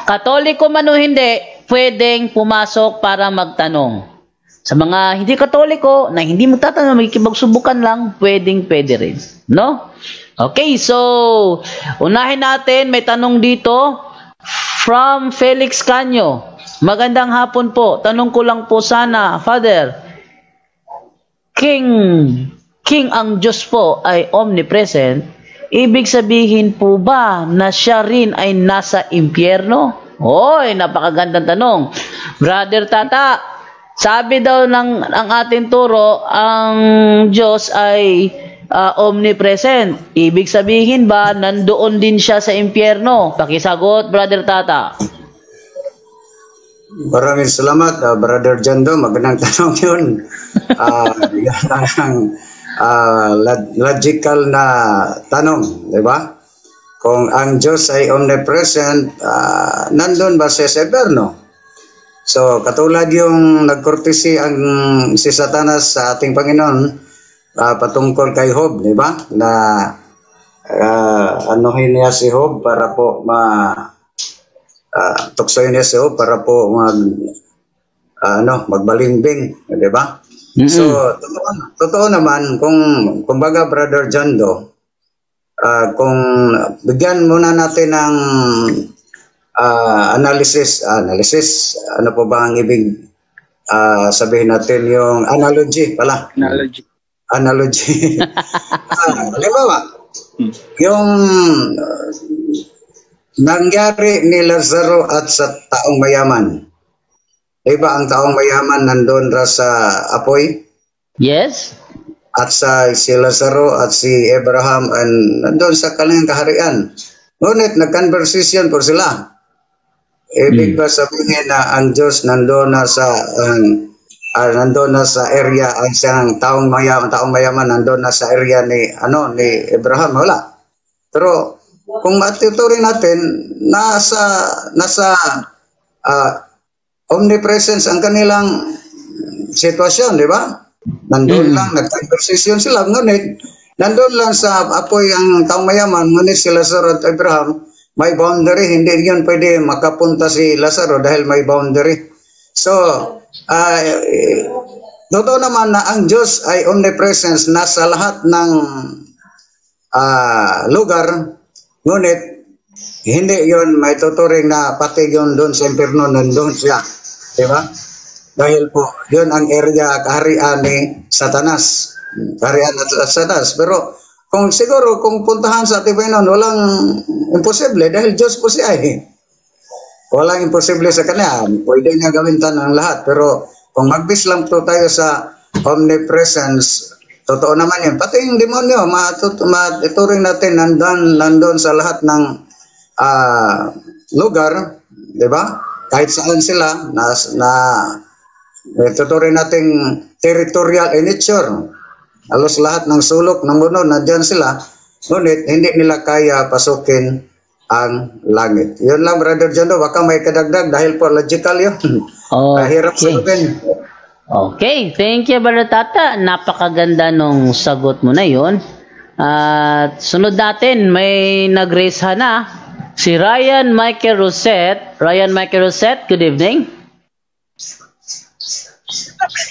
Katoliko man o hindi, pwedeng pumasok para magtanong. Sa mga hindi Katoliko na hindi magtatanong, magkikipagsubukan lang, pwede rin. No? Okay, so unahin natin, may tanong dito from Felix Canyo. Magandang hapon po. Tanong ko lang po sana, Father, King ang Diyos po ay omnipresent, ibig sabihin po ba na siya rin ay nasa impyerno? Oy, napakagandang tanong. Brother Tata, sabi daw ng ating turo, ang Diyos ay omnipresent. Ibig sabihin ba, nandoon din siya sa impyerno? Pakisagot, Brother Tata. Maraming salamat, Brother Jando. Magandang tanong yun. Yan ang logical na tanong, di ba? Kung ang Diyos ay omnipresent, nandun ba siya sa impyerno? So, katulad yung nagkortesi si Satanas sa ating Panginoon patungkol kay Job, di ba? Na anuhin niya si Job para po tuksoyin niya si Job para po magbalimbing, di ba? Mm-hmm. So, totoo naman, kung baga, Brother Jando, kung bigyan muna natin ng analysis, ano po ba ang ibig sabihin natin, yung analogy pala. Analogy. Halimbawa, yung nangyari ni Lazaro at sa taong mayaman. Diba ang taong mayaman nandun sa apoy? Yes. At si Lazaro at si Abraham nandun sa kanilang kaharian. Ngunit nag-conversation po sila. Ibig ba sabihin na ang Diyos nandun na sa area, ang siyang taong mayaman nandun na sa area ni Abraham? Wala. Pero kung matuturin natin, nasa omnipresence ang kanilang sitwasyon, di ba? Nandun lang, nag-conversation sila. Ngunit, nandun lang sa apoy ang taong mayaman, ngunit si Lazaro at Abraham, may boundary. Hindi yun pwede makapunta si Lazaro dahil may boundary. So, totoo naman na ang Diyos ay omnipresence nasa lahat ng lugar, ngunit hindi yun may tuturing na pati yun doon sa impyerno, nandun siya. Diba? Dahil po, yun ang area kaharian ni Satanas. Kaharian at Satanas. Pero, kung puntahan sa ating Panginoon, walang imposible dahil Diyos po siya eh. Walang imposible sa Kanya. Pwede niya gawin ng lahat. Pero, kung magbis lang po tayo sa omnipresence, totoo naman yun. Pati yung demonyo, matuturing natin nandun sa lahat ng lugar, di ba? Kahit saan sila, tuturing nating territorial in nature. Halos lahat ng sulok ng mundo, nandiyan sila. Ngunit, hindi nila kaya pasukin ang langit. Yun lang, Brother Jando. Baka may kadagdag dahil po logical yun. Hirap sagutin. Okay, thank you, Brother Tata. Napakaganda nung sagot mo na yun. At sunod natin, may nag-raise na. Si Ryan Michael Rosette. Ryan Michael Rosette, good evening.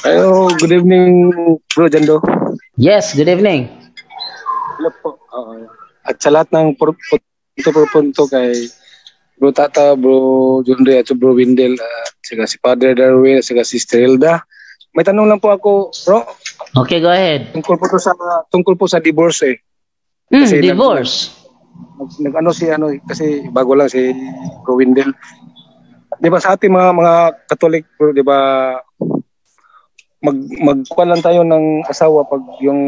Hello, good evening, Bro Jando. Yes, good evening. Hello po. At sa lahat ng punto kay Bro Tata, Bro Jundre at Bro Windel, at saka si Padre Darwin, at saka si Sister Hilda. May tanong lang po ako, Bro. Okay, go ahead. Tungkol po sa divorce eh. Kasi divorce. Kasi bago lang si Bro Windel. Di ba sa ating mga Katolik, bro, di ba magkuhan lang tayo ng asawa pag yung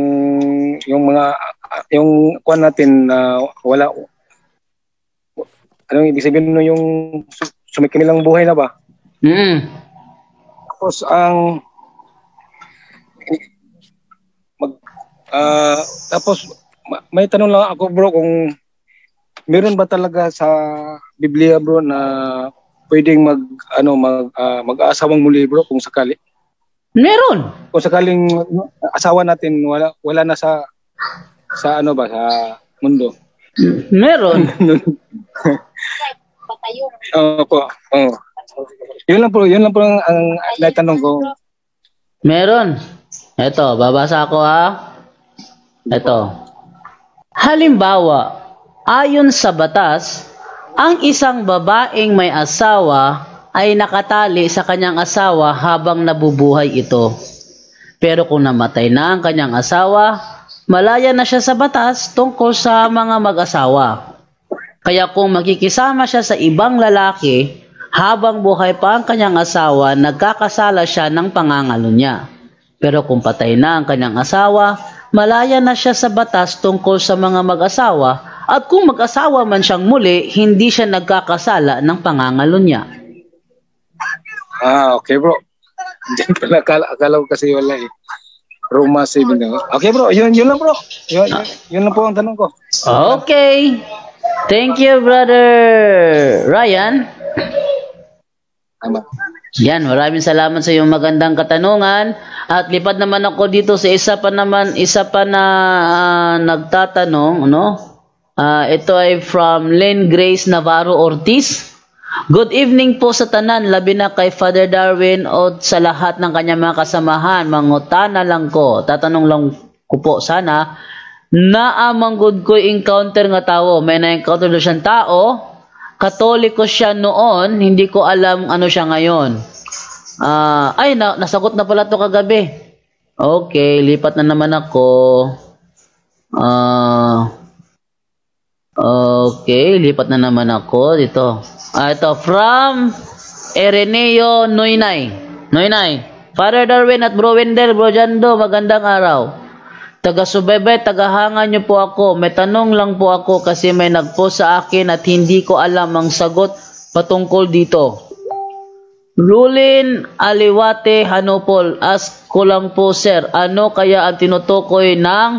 kuhan natin na wala, anong ibig sabihin no, yung sumikinilang buhay na ba? Tapos may tanong lang ako, bro, kung meron ba talaga sa Biblia, bro, na pwedeng mag-asawang muli, bro, kung sakali? Meron. Kung sakaling asawa natin wala na sa mundo. Meron. Opo. Oh. Yun lang po ang natanong ko. Meron. Ito, babasa ko ha. Ito. Halimbawa, ayon sa batas, ang isang babaeng may asawa ay nakatali sa kanyang asawa habang nabubuhay ito. Pero kung namatay na ang kanyang asawa, malaya na siya sa batas tungkol sa mga mag-asawa. Kaya kung magkikisama siya sa ibang lalaki, habang buhay pa ang kanyang asawa, nagkakasala siya ng pangangalo niya. Pero kung patay na ang kanyang asawa, malaya na siya sa batas tungkol sa mga mag-asawa, at kung mag-asawa man siyang muli, hindi siya nagkakasala ng pangangalo niya. Okay bro. Diyan pala, akala ko kasi wala eh. Roma 7. Okay bro, yun lang bro. Yun lang po ang tanong ko. Okay. Thank you, brother Ryan. Tama. Yan, maraming salamat sa iyong magandang katanungan. At lipad naman ako dito sa isa pa na nagtatanong, no? Ito ay from Len Grace Navarro Ortiz. Good evening po sa tanan, labi na kay Father Darwin o sa lahat ng kanyang mga kasamahan. Mangutana lang ko, tatanong lang ko po sana, naamanggod ko encounter nga tao. May na-encounter na siyang tao, Katoliko siya noon, hindi ko alam ano siya ngayon. Nasagot na pala to kagabi. Okay, lipat na naman ako. Okay, lipat na naman ako dito. Ito, from Ereneo Noynay. Father Darwin at Bro Wendell, Bro Jando, magandang araw. Taga-subaybay, tagahangan niyo po ako. May tanong lang po ako kasi may nag-post sa akin at hindi ko alam ang sagot patungkol dito. Lulin Aliwate Hanopol, ask ko lang po sir, ano kaya ang tinutukoy ng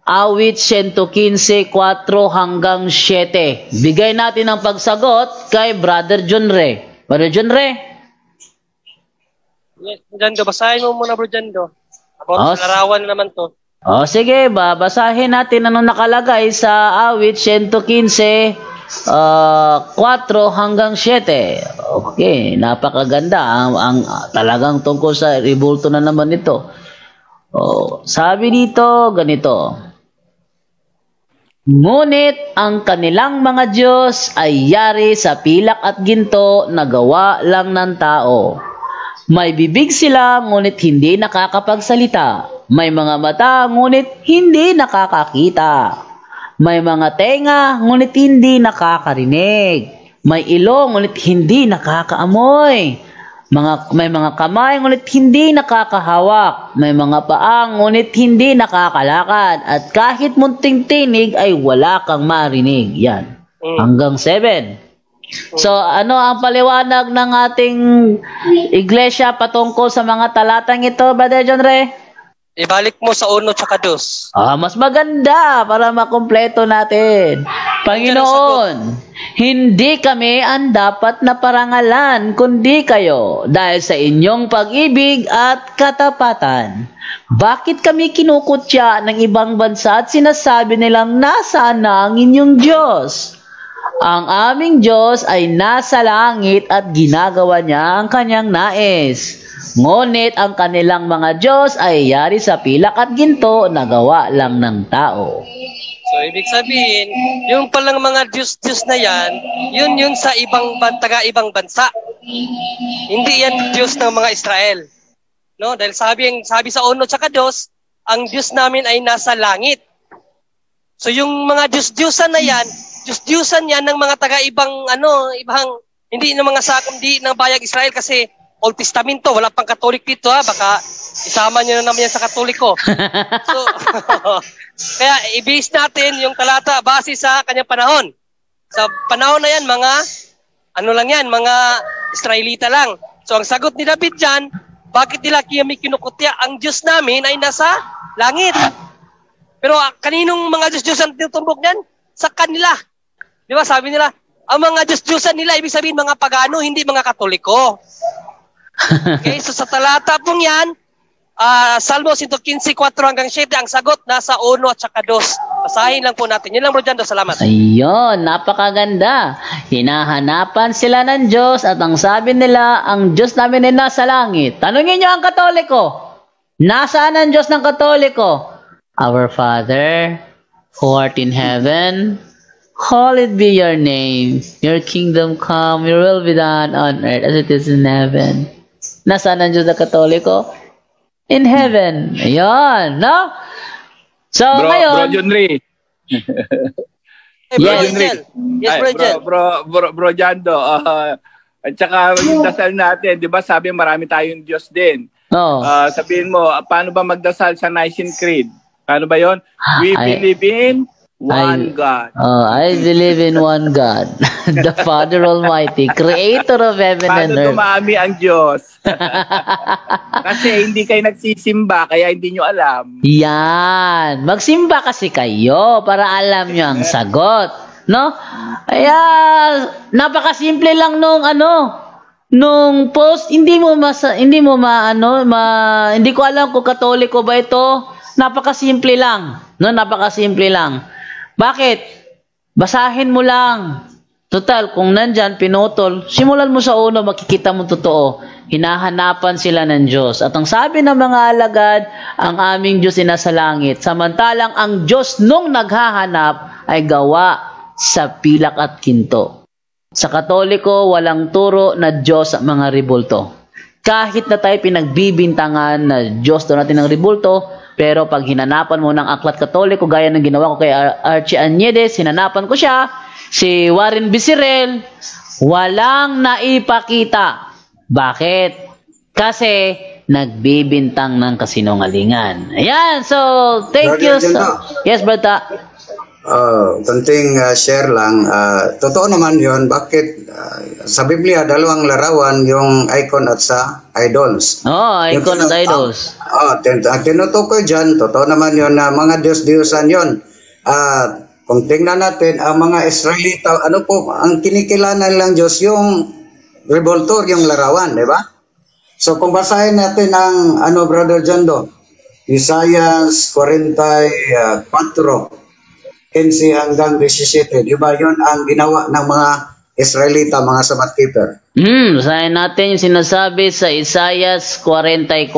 awit 115, 4 hanggang 7? Bigay natin ang pagsagot kay Brother John Ray. Brother John Ray? Yes, Jando, basahin mo muna bro Jando. Ako, larawan naman to. Sige, babasahin natin ano nakalagay sa awit 115, 4 hanggang 7. Okay, napakaganda. Ang talagang tungkol sa ribulto na naman ito. Sabi dito, ganito. Ngunit ang kanilang mga Diyos ay yari sa pilak at ginto na gawa lang ng tao. May bibig sila, ngunit hindi nakakapagsalita. May mga mata, ngunit hindi nakakakita. May mga tenga, ngunit hindi nakakarinig. May ilong, ngunit hindi nakakaamoy. May mga kamay, ngunit hindi nakakahawak. May mga paa, ngunit hindi nakakalakad. At kahit munting tinig ay wala kang marinig. Yan. Hanggang 7. So, ano ang paliwanag ng ating iglesia patungkol sa mga talatang ito, Brother John Ray? Ibalik mo sa 1 tsaka 2. Mas maganda para makumpleto natin. Panginoon, hindi kami ang dapat na parangalan, kundi kayo, dahil sa inyong pag-ibig at katapatan. Bakit kami kinukutya ng ibang bansa at sinasabi nilang nasaan na ang inyong Diyos? Ang aming Diyos ay nasa langit at ginagawa niya ang kanyang nais. Ngunit ang kanilang mga Diyos ay yari sa pilak at ginto na gawa lang ng tao. So, ibig sabihin, yung palang mga Diyos na yan, yun sa taga-ibang bansa. Hindi yan Diyos ng mga Israel. No? Dahil sabi sa 1 tsaka 2, ang Diyos namin ay nasa langit. So, yung mga Diyos-Diyosan na yan, Diyos-Diyosan yan ng mga taga-ibang, hindi ng mga hindi ng bayag Israel kasi Old Testamento, wala pang Katolik dito ha, baka isama nyo na naman yan sa Katoliko. So, kaya i-base natin yung talata base sa kanyang panahon. Sa panahon na yan, mga Israelita lang. So ang sagot ni David dyan, bakit nila kami kinukutya? Ang Diyos namin ay nasa langit. Pero kaninong mga Diyos-Diyosan tinutumbok niyan? Sa kanila. Di ba sabi nila, ang mga Diyos-Diyosan nila, ibig sabihin mga pagano, hindi mga Katoliko. Okay, so sa talata pong yan, Salmo 115, 4 hanggang 7, ang sagot nasa 1 at saka 2. Basahin lang po natin. Yun lang, Bro Jando. Salamat. Ayun, napakaganda. Hinahanapan sila ng Diyos at ang sabi nila, ang Diyos namin ay nasa langit. Tanungin nyo ang Katoliko. Nasaan ang Diyos ng Katoliko? Our Father, who art in heaven, hallowed be your name. Your kingdom come, your will be done on earth as it is in heaven. Nasaan ang Diyos ng Katoliko? In heaven. Ayun, no? So, ngayon, Bro Junri. Hey, Bro Yes. Angel. Yes, Bro Angel. Bro Jando. At saka yung dasal natin, di ba sabi marami tayong Diyos din. oh, Sabihin mo, paano ba magdasal sa Nicene Creed? Paano ba yon? We believe in one God. I believe in one God, the Father Almighty, Creator of heaven and Paano earth. dumami ang Diyos? Kasi hindi kayo nagsisimba, kaya hindi nyo alam. Yan. Magsimba kasi kayo para alam nyo ang sagot. No? Kaya, napakasimple lang nung post, hindi ko alam kung Katoliko ba ito. Napakasimple lang. No? Napakasimple lang. Bakit? Basahin mo lang. Total, kung nandyan, pinutol, simulan mo sa uno, makikita mo totoo. Hinahanapan sila ng Diyos. At ang sabi ng mga alagad, ang aming Diyos ay nasa langit. Samantalang ang Diyos nung naghahanap ay gawa sa pilak at kinto. Sa Katoliko, walang turo na Diyos ang mga ribulto. Kahit na tayo pinagbibintangan na Diyos doon natin ng ribulto, pero pag hinanapan mo ng aklat Katoliko, gaya ng ginawa ko kay Archie Añedes, hinanapan ko siya, si Warren Bisirel, walang naipakita. Bakit? Kasi nagbibintang ng kasinungalingan. Ayan, so thank you. Yes, brother. Konting share lang. Totoo naman yun. Bakit? Sa Biblia, dalawang larawan, yung icon at sa idols. Icon at idols. Tinutukoy dyan, totoo naman yun na mga Diyos-Diyosan yun. Kung tingnan natin, ang mga Israelita, ang kinikilala lang Diyos, yung revoltor, yung larawan, di ba? So kung basahin natin ang, Brother Jando, Isaiah 44, 15 hanggang 17, di ba yun ang ginawa ng mga Israelita, mga Sabbath keeper? Basahin natin yung sinasabi sa Isaiah 44,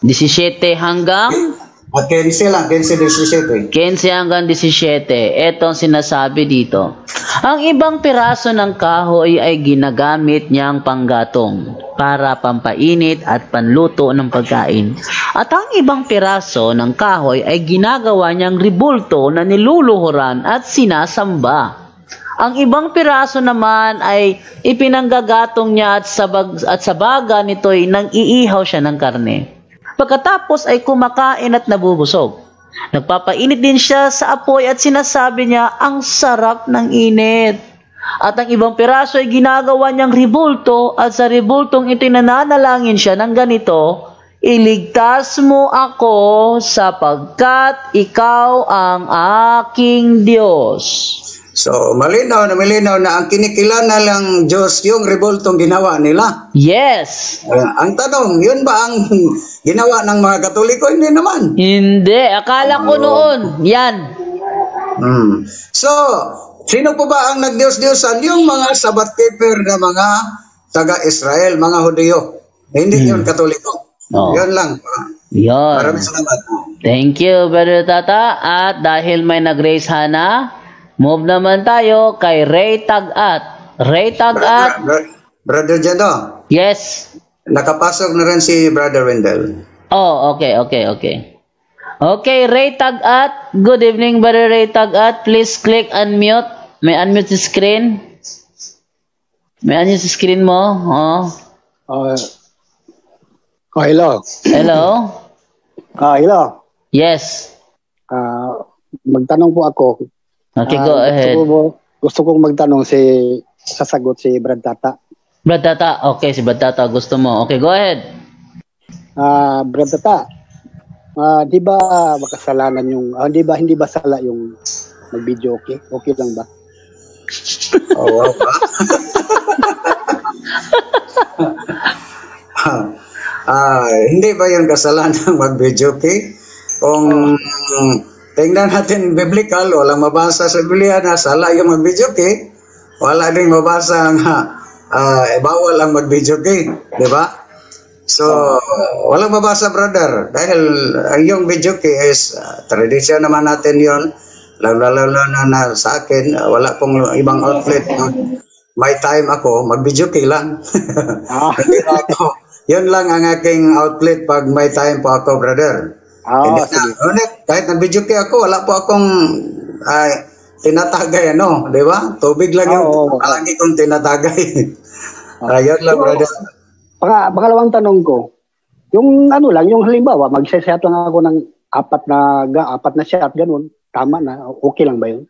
17 hanggang 15 lang, 15 hanggang 17. Ito ang sinasabi dito. Ang ibang piraso ng kahoy ay ginagamit niyang panggatong para pampainit at panluto ng pagkain. At ang ibang piraso ng kahoy ay ginagawa niyang ribulto na niluluhuran at sinasamba. Ang ibang piraso naman ay ipinanggagatong niya at sa baga nito'y nang iihaw siya ng karne. Pagkatapos ay kumakain at nabubusog. Nagpapainit din siya sa apoy at sinasabi niya, ang sarap ng init. At ang ibang piraso ay ginagawa niyang ribulto at sa ribultong ito'y nananalangin siya ng ganito, iligtas mo ako sapagkat ikaw ang aking Diyos. So, malinaw na ang kinikilala lang Diyos yung revoltong ginawa nila. Yes. Ang tanong, yun ba ang ginawa ng mga Katoliko? Hindi naman. Hindi. Akala ko noon. Yan. So, sino po ba ang nagdiyos-diyosan? Yung mga Sabbath keeper na mga taga-Israel, mga Hudyo. Hindi yun Katoliko. Yun lang. Yun. Maraming salamat. Thank you, Brother Tata. At dahil may nag-raise hana, move naman tayo kay Ray Tagat. Ray Tagat. Brother Jando. Yes. Nakapasok na rin si Brother Wendell. Oh, okay. Okay, Ray Tagat. Good evening, Brother Ray Tagat. Please click unmute. May unmute the screen. May unmute the screen mo. Hello. Hello. Hello. Yes. Magtanong po ako. Okay, go ahead. Gusto kong magtanong sasagot si Brad Tata. Brad Tata. Okay, si Brad Tata gusto mo. Okay, go ahead. Brad Tata. Di ba makasalanan yung hindi ba sala yung mag-video okay? Okay lang ba? Oo. Hindi ba yung kasalanan mag-video okay? Kung tingnan natin biblical, walang mabasa sa Biblia na sala yung mag-videoke, wala ding mabasa nga bawal ang mag-videoke, di ba? So, walang mabasa, brother, dahil ang yung videoke is tradisyon naman natin yon, lalo na sa akin, wala pong ibang outlet. May time ako, mag-videoke lang. Hindi ako. Yun lang ang aking outlet pag may time po ako, brother. Hindi na, kahit nag-videoke ako, wala po akong tinatagay, di ba? Tubig lang yung palagi kong tinatagay. Yun lang, brother. Pangalawang tanong ko, yung yung halimbawa, mag-set lang ako ng apat na shot, ganun, tama na, okay lang ba yun?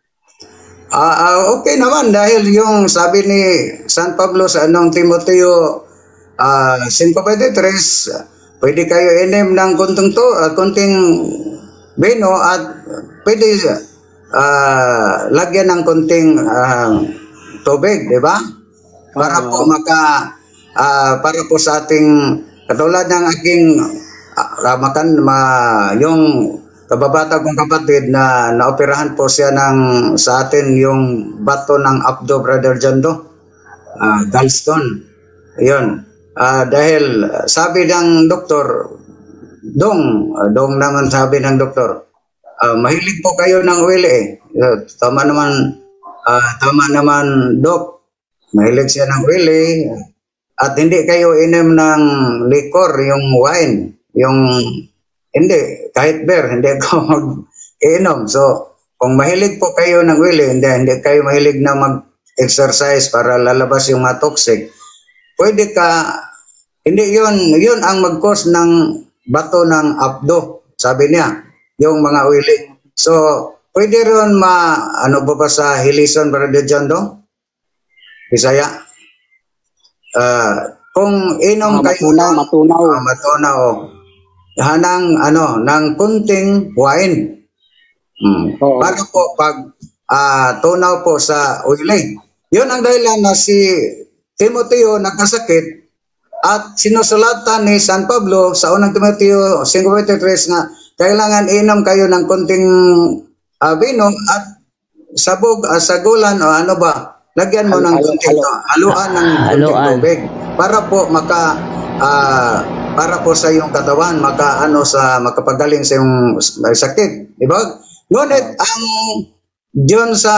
Okay naman, dahil yung sabi ni San Pablo sa Timoteo 5:23, pwede kayo inim ng kunting bino at pwede lagyan ng kunting tubig, di ba? Para po para po sa ating, katulad ng aking yung kababata kong kapatid na naoperahan po siya sa atin yung bato ng abdo, Brother Jando, gallstone. Yun. Dahil sabi ng doktor, dong naman sabi ng doktor, mahilig po kayo ng wili Tama naman, Dok. Mahilig siya ng wili. At hindi kayo inom ng liquor, yung wine, hindi, kahit beer, hindi ako mag-inom. So, kung mahilig po kayo ng wili, hindi kayo mahilig na mag-exercise para lalabas yung mga toxic, pwede hindi yun ang mag-cause ng bato ng abdo, sabi niya, yung mga wili. So, pwede rin ano ba sa Hilison, Brother Jando? Bisaya? Kung inom kayo matunaw ng kunting wine para po pag tunaw po sa wili. Yun ang dahilan na si Timoteo nagkasakit at sinusulatan ni San Pablo sa unang Timoteo 5:23 nga kailangan inom kayo ng kunting bino at sagulan o ano ba, lagyan mo ng kunting haluan ng kunting tubig para po para po sa iyong katawan makapagaling sa iyong sakit, di ba? Ngunit ang diyon sa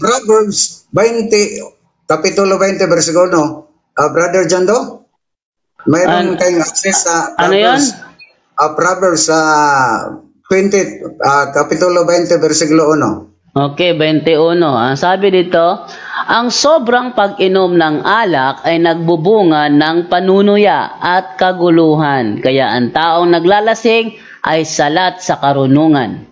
Proverbs 20 kapitulo 20 versikulo Brother Jando, mayroon kayong access sa Proverbs, Proverbs 20 kapitulo 20 versikulo 1. Okay, 21. Ang sabi dito, ang sobrang pag-inom ng alak ay nagbubunga ng panunuya at kaguluhan. Kaya ang taong naglalasing ay salat sa karunungan.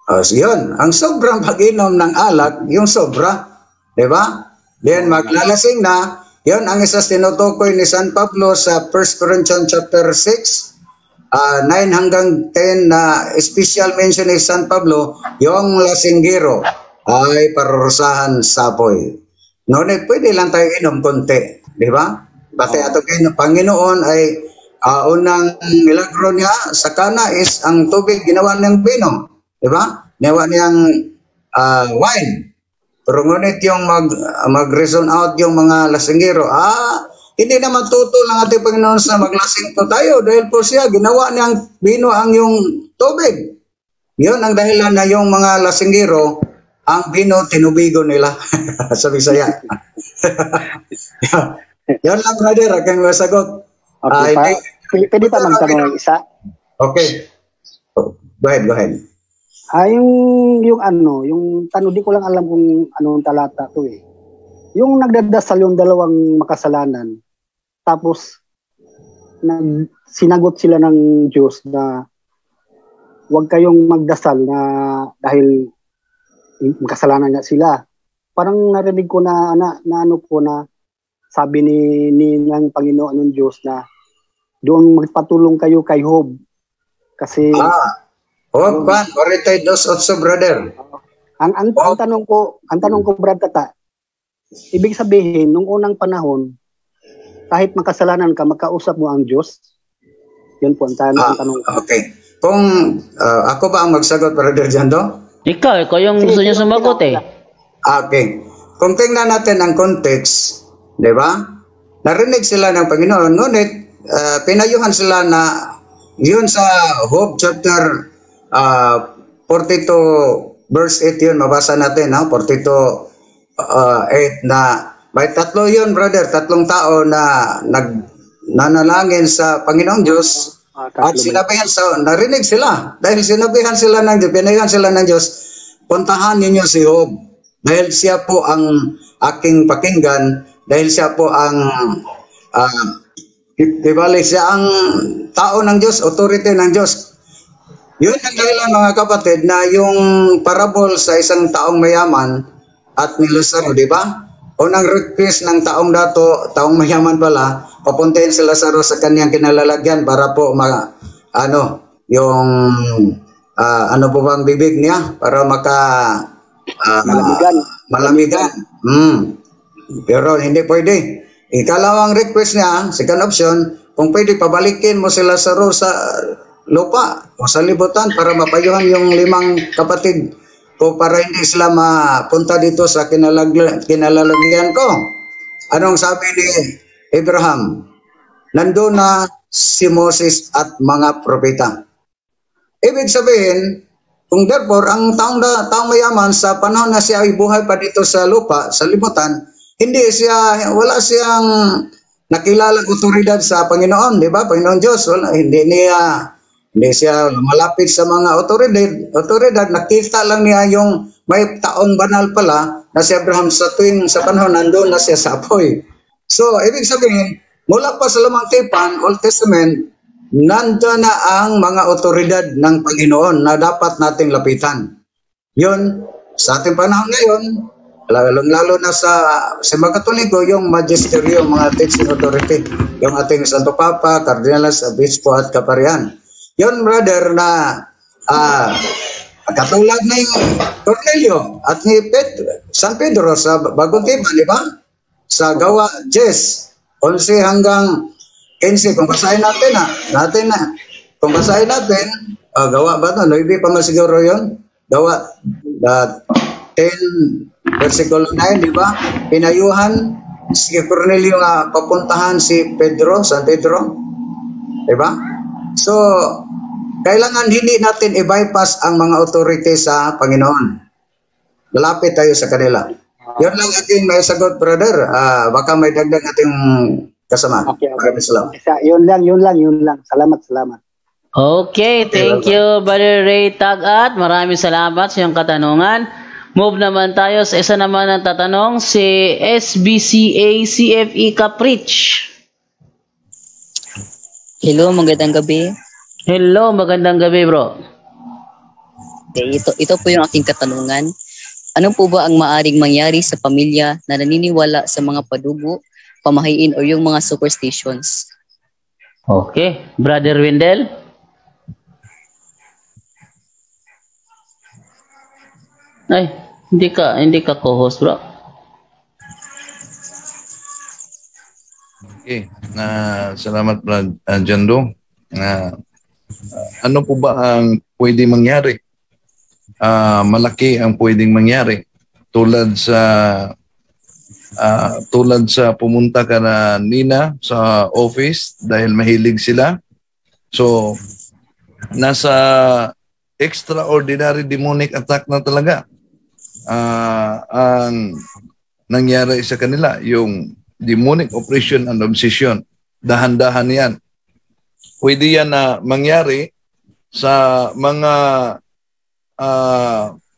Yun, ang sobrang pag-inom ng alak, yung sobra, di ba? Then maglalasing na, yun ang isa tinutukoy ni San Pablo sa 1 Corinthians chapter 6, 9 hanggang 10 na special mention ni San Pablo, yung lasinggero ay parurusahan sapoy. Ngunit pwede lang tayo inom konti, di ba? Pati ating Panginoon ay unang milagro niya sa Kana is ang tubig ginawa niyang bino, di ba? Ginawa niyang wine. Pero ngunit yung mag-reason out yung mga lasinggero, hindi naman tutol ng ating Panginoon sa maglasing po tayo dahil po siya ginawa niyang bino ang yung tubig. Yun ang dahilan na yung mga lasinggero, ang bino tinubigo nila sa Bisaya. Yan lang, brother, aking masagot. Okay, pwede pa magtanong ng isa? Okay. Go ahead. Yung tanong, di ko lang alam kung anong talata to eh. Yung nagdadasal yung dalawang makasalanan, tapos sinagot sila ng Diyos na huwag kayong magdasal na dahil makasalanan nga sila. Parang narinig ko na sabi ni ng Panginoon ng Diyos na doon magpatulong kayo kay Job. Kasi Oritay dos otso, brother. Ang tanong ko, Brad Tata, ibig sabihin, nung unang panahon, kahit makasalanan ka, makausap mo ang Diyos? Yun po ang tanong ko. Okay. kung ako ba ang magsagot, Brother Jando? Ikaw yung gusto niya sumagot eh. Okay. Kung tingnan natin ang context, di ba? Narinig sila ng Panginoon, ngunit pinayuhan sila na yun sa Job chapter 42 verse 8 yun, mabasa natin, 42 8 na may tatlo yun, brother, tatlong tao na nanalangin sa Panginoong Diyos at sinabihan narinig sila dahil sinabihan sila ng Diyos, pinayuhan sila ng Diyos, puntahan ninyo si Job dahil siya po ang aking pakinggan, dahil siya po ang siya ang tao ng Diyos, authority ng Diyos. Yun ang dahilan, mga kapatid, na yung parable sa isang taong mayaman at ni Lazaro, di ba? Unang request ng taong mayaman pala, papuntahin si Lazaro sa kanyang kinalalagyan para po yung ano po bang bibig niya para malamigan. Pero hindi pwede. Ikalawang request niya, second option, kung pwede pabalikin mo si Lazaro sa lupa o sa libutan para mapayuhan yung 5 kapatid ko para hindi sila mapunta dito sa kinalalagyan ko. Anong sabi ni Abraham? Nandun na si Moses at mga propeta. Ibig sabihin, kung therefore ang taong mayaman sa panahon na siya ay buhay pa dito sa lupa, sa libutan, wala siyang nakilalang otoridad sa Panginoon, di ba? Panginoon Diyos, hindi siya malapit sa mga otoridad. Nakita lang niya yung may taong banal pala na si Abraham sa panahon nandun na siya sa apoy. So, ibig sabihin, mula pa sa Lumang Tipan, Old Testament, nandun na ang mga otoridad ng Panginoon na dapat nating lapitan. Yun, sa ating panahon ngayon, lalo na sa mga Katoliko, yung magisterium, mga teaching authority, yung ating Santo Papa, Cardinalis, Obispo at Kaparian. Yun, brother, na katulad ni Cornelio at ni San Pedro sa Bagong Tipan, di ba? Sa Gawa 10, 11 hanggang 15, kung basahin natin kung basahin natin, Gawa ba ito? 9 pa masiguro yun? Gawa 10 versikulo 9, di ba? Pinayuhan si Cornelio nga papuntahan si San Pedro. Di ba? So, kailangan hindi natin i-bypass ang mga authority sa Panginoon. Malapit tayo sa kanila. Yun lang ating may sagot, brother. Baka may dagdag ating kasama. Okay. Maraming salamat. Yun lang. Salamat. Okay, thank you, Brother Ray Tagat. Maraming salamat sa iyong katanungan. Move naman tayo sa isa naman ang tatanong, si SBCA CFE Caprich. Hello, magandang gabi. Hello, magandang gabi, bro. Okay, ito po yung aking katanungan. Ano po ba ang maaring mangyari sa pamilya na naniniwala sa mga padugo, pamahiin o yung mga superstitions? Okay, Brother Wendell. Ay, hindi ka co-host, bro. Okay, salamat, Brad Jando. Ano po ba ang pwede mangyari? Malaki ang pwedeng mangyari tulad sa pumunta ka na Nina sa office dahil mahilig sila. So, nasa extraordinary demonic attack na talaga ang nangyari sa kanila, yung demonic oppression and obsession. Dahan-dahan yan. Pwede yan na mangyari sa mga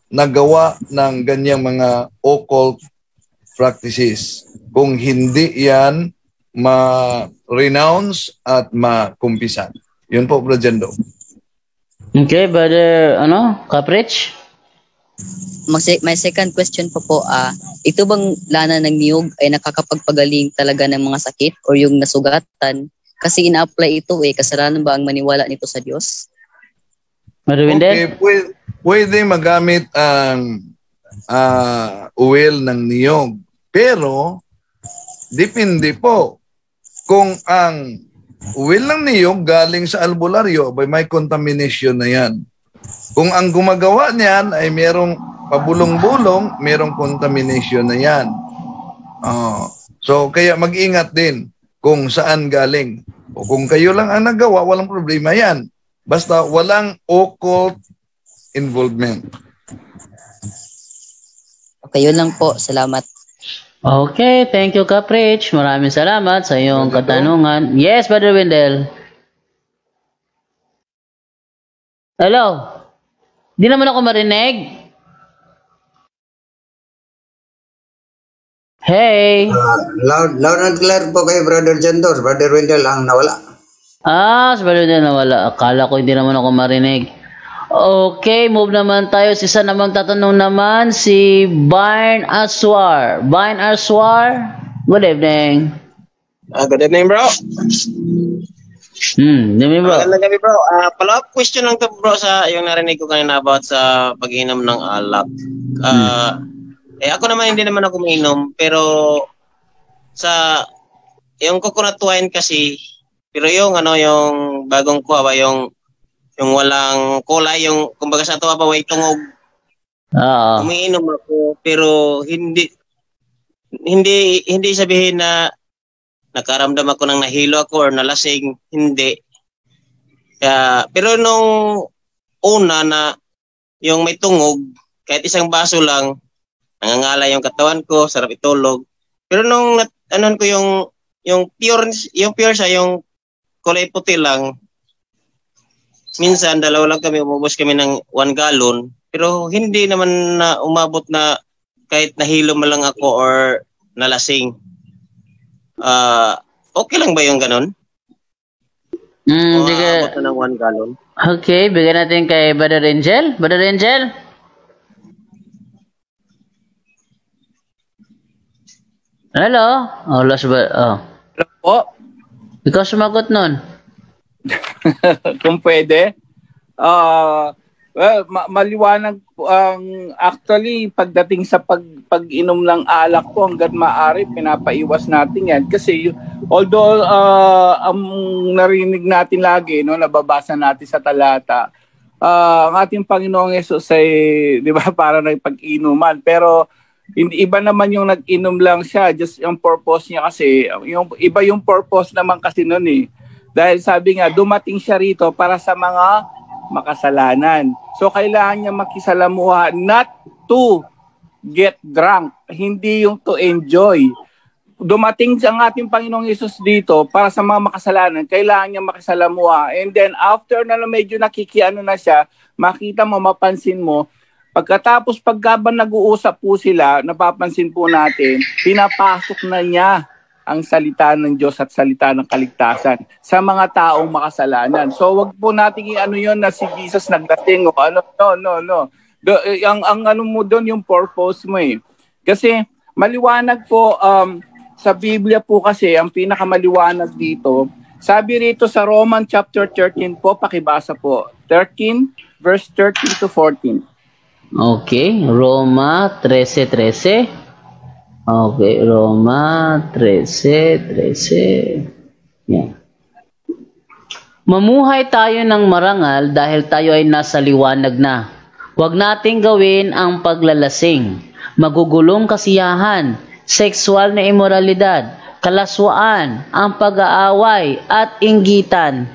nagawa ng ganyang mga occult practices. Kung hindi yan ma-renounce at makumpisan. Yun po, Brad Jando. Okay, Brother Caprich? May second question po. Ito bang lana ng niyog ay nakakapagpagaling talaga ng mga sakit o yung nasugatan? Kasi ina-apply ito kasalanan ba ang maniwala nito sa Diyos? Okay, pwede magamit ang oil ng niyog. Pero, depende po kung ang uwil ng niyog galing sa albularyo, may contamination na yan. Kung ang gumagawa niyan ay merong pabulong-bulong, merong contamination na yan. So, kaya mag-ingat din kung saan galing. O kung kayo lang ang nagawa, walang problema yan. Basta walang occult involvement. Okay, yun lang po. Salamat. Okay, thank you, Caprich. Maraming salamat sa iyong katanungan. Yes, Brother Wendell. Hello? Di naman ako marinig. Hey. Loud and clear po kay Brother Jandor. Brother Wendell ang nawala. Si Brother Wendell nawala. Akala ko hindi naman ako marinig. Okay, move naman tayo. Isa namang tatanong naman si Barn Aswar. Barn Aswar, good evening. Good evening, bro. Good evening, bro. Magandang gabi, bro. Follow-up question lang to, bro, sa yung narinig ko kanina about sa pag-inom ng alak. Ako naman, hindi naman ako uminom, pero sa yung coconut wine kasi, pero yung yung bagong kuha, yung walang kulay, yung kumbaga sa tuwa pa may tungog. Umiinom ako, pero hindi sabihin na nakaramdam ako ng nahilo ako or nalasing, hindi. Pero nung una na yung may tungog, kahit isang baso lang, nangangala yung katawan ko, sarap itulog. Pero nung ko yung pure siya, yung kulay puti lang, minsan, dalawa lang kami, umubos kami ng 1 gallon. Pero hindi naman na umabot na kahit nahilo man lang ako or nalasing. Okay lang ba yung ganun? Umabot na ng 1 gallon. Okay, bigyan natin kay Brother Angel. Brother Angel? Hello? Last ba? Hello po? Ikaw sumagot nun. Kung pwede. Maliwanag actually pagdating sa pag-inom ng alak po hangga't maaari pinapaiwas natin yan kasi although ang narinig natin lagi nababasa natin sa talata ang ating Panginoong Hesus ay di ba para nagpag-inuman pero hindi iba naman yung nag-inom lang siya just yung purpose niya kasi yung iba yung purpose naman kasi noon eh. Dahil sabi nga, dumating siya rito para sa mga makasalanan. So, kailangan niya makisalamuha not to get drunk, hindi yung to enjoy. Dumating ang ating Panginoong Hesus dito para sa mga makasalanan, kailangan niya makisalamuha. And then, after na medyo nakikiano na siya, makita mo, mapansin mo, pagkatapos pagkabang nag-uusap po sila, napapansin po natin, pinapasok na niya ang salita ng Diyos at salita ng kaligtasan sa mga taong makasalanan. So wag po nating yun na si Jesus nagdating o ano, no. Ang ano mo doon yung purpose mo eh. Kasi maliwanag po sa Biblia po kasi ang pinakamaliwanag dito. Sabi rito sa Roman chapter 13 po, pakibasa po. 13 verse 13 to 14. Okay, Roma 13:13. Okay, Roma 13:13. Yan. Mamuhay tayo ng marangal dahil tayo ay nasa liwanag na. Huwag nating gawin ang paglalasing, magugulong kasiyahan, sexual na imoralidad, kalaswaan, ang pag-aaway at inggitan.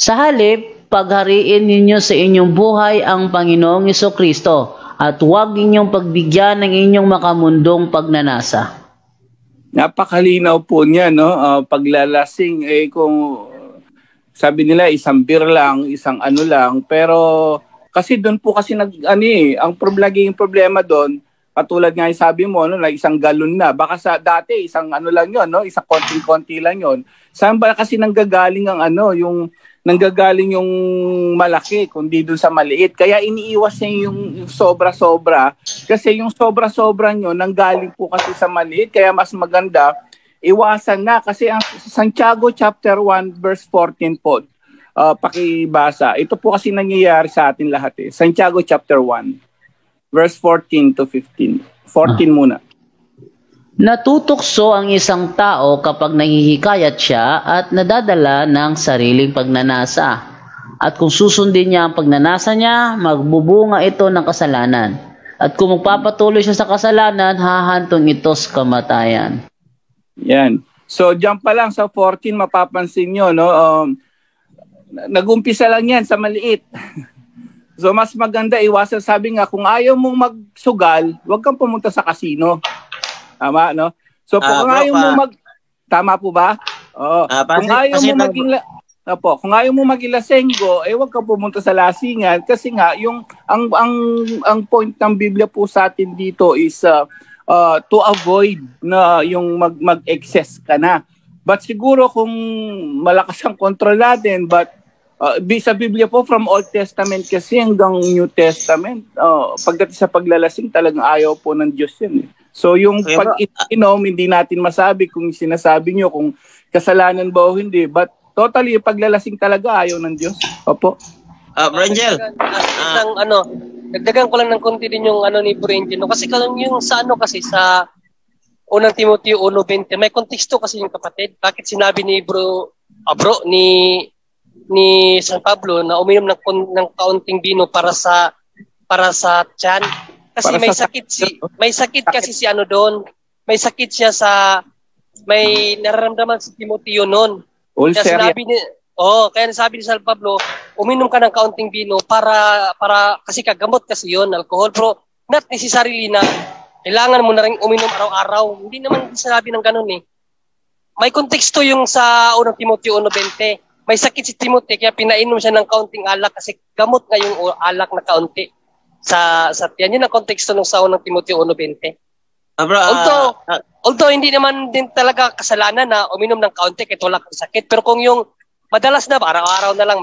Sa halip, paghariin ninyo sa inyong buhay ang Panginoong Jesucristo at huwag inyong pagbigyan ng inyong makamundong pagnanasa. Napakalinaw po niya, no? Paglalasing, kung sabi nila isang beer lang, isang ano lang, pero kasi doon po kasi ang problema doon, katulad nga yung sabi mo, na isang galon na, baka sa dati isang ano lang yon, no? Isang konting-konti lang yon. Saan ba kasi nanggagaling ang nanggagaling yung malaki kundi dun sa maliit. Kaya iniiwas niya yung sobra-sobra kasi yung sobra-sobra nyo nanggaling po kasi sa maliit. Kaya mas maganda, iwasan na kasi ang Santiago chapter 1 verse 14 po, pakibasa. Ito po kasi nangyayari sa atin lahat eh. Santiago chapter 1 verse 14 to 15. 14 muna. Natutokso ang isang tao kapag nahihikayat siya at nadadala ng sariling pagnanasa. At kung susundin niya ang pagnanasa niya, magbubunga ito ng kasalanan. At kung magpapatuloy siya sa kasalanan, hahantong ito sa kamatayan. Yan. So, diyan pa lang sa 14, mapapansin nyo, no? Nag-umpisa lang yan sa maliit. So, mas maganda iwasan. Sabi nga, kung ayaw mong magsugal, huwag kang pumunta sa casino. Tama, no? So, kung ayaw mong Tama po ba? Oo. Kung ayaw mo maging... kung ayaw mo magilasenggo, huwag kang pumunta sa lasingan kasi nga yung ang point ng Biblia po sa atin dito is to avoid na yung mag-excess ka na. But siguro kung malakas ang control natin, but sa Biblia po from Old Testament kasi hanggang New Testament, pagdating sa paglalasing talagang ayaw po ng Diyos yan. So yung pag-inom, hindi natin masabi kung sinasabi nyo kung kasalanan ba o hindi, but totally, paglalasing talaga ayaw ng Diyos. Opo. Brangel. Dagdagan ko lang ng konti din yung ni Brangel. No? Kasi yung sa sa unang Timoteo 1:20, may konteksto kasi yung kapatid. Bakit sinabi ni ni San Pablo na uminom ng kaunting bino para sa tiyan? Kasi may sakit kasi si doon. May sakit siya may nararamdaman si Timoteo noon. Kaya sabi ni San Pablo, uminom ka ng kaunting bino para kasi kagamot kasi yon, alcohol, pero not necessarily na kailangan mo na rin uminom araw-araw. Hindi naman sinabi ng ganun eh. May konteksto yung sa unang Timoteo 1:20. May sakit si Timoteo kaya pinainom siya ng kaunting alak kasi gamot nga yung alak na kaunti sa tiyan. Yun ang konteksto ng sa unang Timoteo 1:20. Although hindi naman din talaga kasalanan na uminom ng kaunti kahit wala kang sakit. Pero kung yung madalas na araw-araw na lang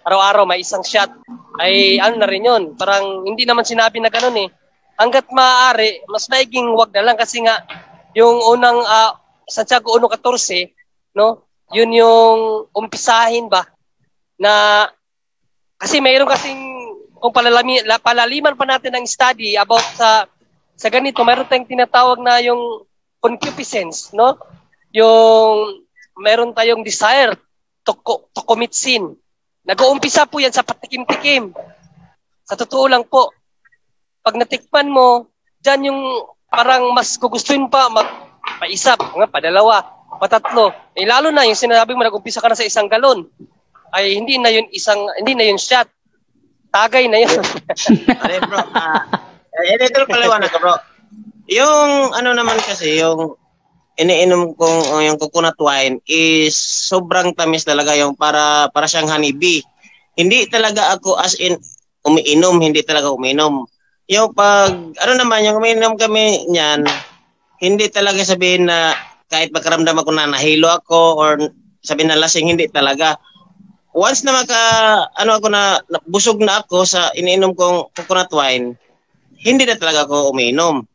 araw-araw may isang shot, ay na rin yun. Parang hindi naman sinabi na ganun eh. Hanggat maaari, mas maiging wag na lang kasi nga yung unang Santiago 1:14, no? Yun yung umpisahin ba na kasi mayroon kasing kung palaliman pa natin ang study about sa ganito, mayroon tayong tinatawag na yung concupiscence, no? Yung meron tayong desire to commit sin. Nag-uumpisa po yan sa patikim-tikim. Sa totoo lang po, pag natikman mo, dyan yung parang mas gugustuhin pa pa-isa, padalawa, patatlo. Lalo na yung sinasabi mo, nag-umpisa ka na sa 1 galon. Ay hindi na yun shot. Tagay na yun. Bro, ito paliwanag ka, bro. Yung naman kasi, yung iniinom kong yung coconut wine is sobrang tamis talaga, yung para siyang honeybee. Hindi talaga ako as in hindi talaga umiinom. Yung naman, yung umiinom kami niyan, hindi talaga sabihin na kahit magkaramdam ako na nahilo ako or sabihin na lasing, hindi talaga. Once na ako na busog na ako sa iniinom kong coconut wine, hindi na talaga ako umiinom.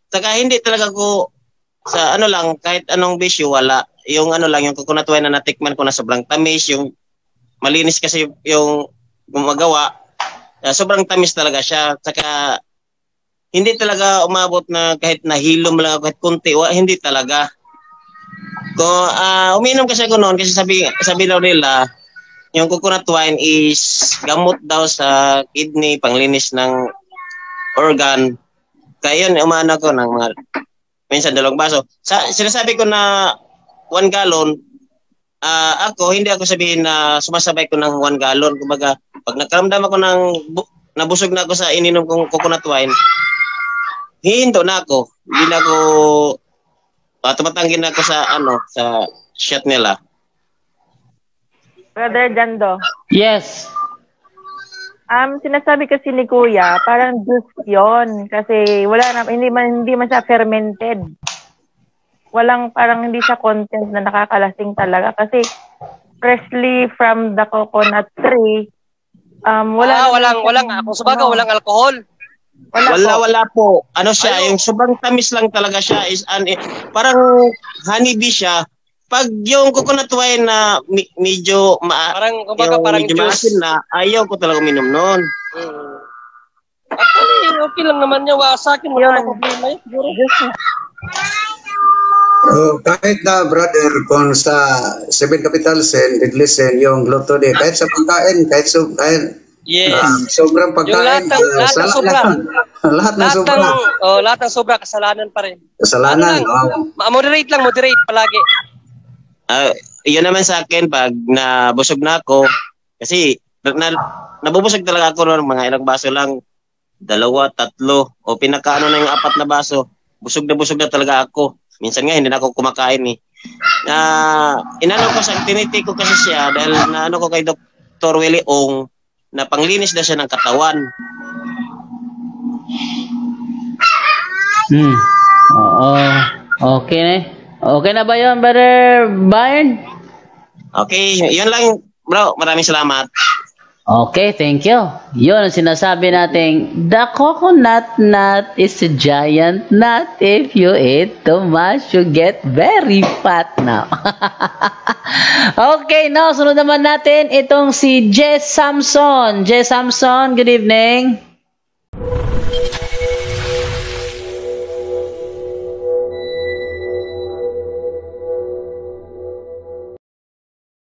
Saka hindi talaga ako sa kahit anong bisyo, wala. Yung yung coconut wine na natikman ko na sobrang tamis, yung malinis kasi yung gumagawa, sobrang tamis talaga siya. Saka hindi talaga umabot na kahit nahilom lang ako, kahit kunti, hindi talaga. Kung umiinom kasi ako noon, kasi sabi daw nila, yung coconut wine is gamot daw sa kidney, panglinis ng organ. Kaya yun, umano ko ng mga minsan 2 baso. Sinasabi ko na 1 gallon, hindi ako sabihin na sumasabay ko ng 1 gallon. Kumbaga, pag nakaramdam ako nabusog na ako sa ininom kong coconut wine, hihinto na ako. Hindi na ako, tumatanggi na ako sa shot nila. Brother Jando. Yes. Sinasabi kasi ni Kuya, parang juice yun. Kasi hindi man siya fermented. Parang hindi siya content na nakakalasing talaga. Kasi freshly from the coconut tree, walang alcohol. Wala po. Yung sobrang tamis lang talaga siya is parang honeybee siya. Pag yung coconut wine na medyo parang juice na, ayaw ko talaga uminom noon. Actually, okay lang naman niya. Sa akin, wala na problema yun. Kahit na brother, kung sa 7 capital sin, listen yung gluttony, kahit sa pagkain, Yes. sobrang Yung lahat pagkain, ng sobra. lahat ng sobra. Lahat ng sobra, kasalanan pa rin. Kasalanan. Moderate palagi. Yun naman sa akin, pag nabusog na ako, kasi nabubusog talaga ako ng mga ilang baso lang, 2, 3, o pinakaano na yung 4 na baso, busog na talaga ako. Minsan nga, hindi na ako kumakain eh. Tiniti ko kasi siya dahil naano ko kay Dr. Willie Ong na panglinis na siya ng katawan. Oo. Okay na. Okay na ba yun, Brother Byron? Okay, yun lang bro. Maraming salamat. Okay, thank you. Yun ang sinasabi nating, the coconut nut is a giant nut. If you eat too much, you get very fat now. Okay, now, sunod naman natin itong si Jess Samson. Jess Samson, good evening.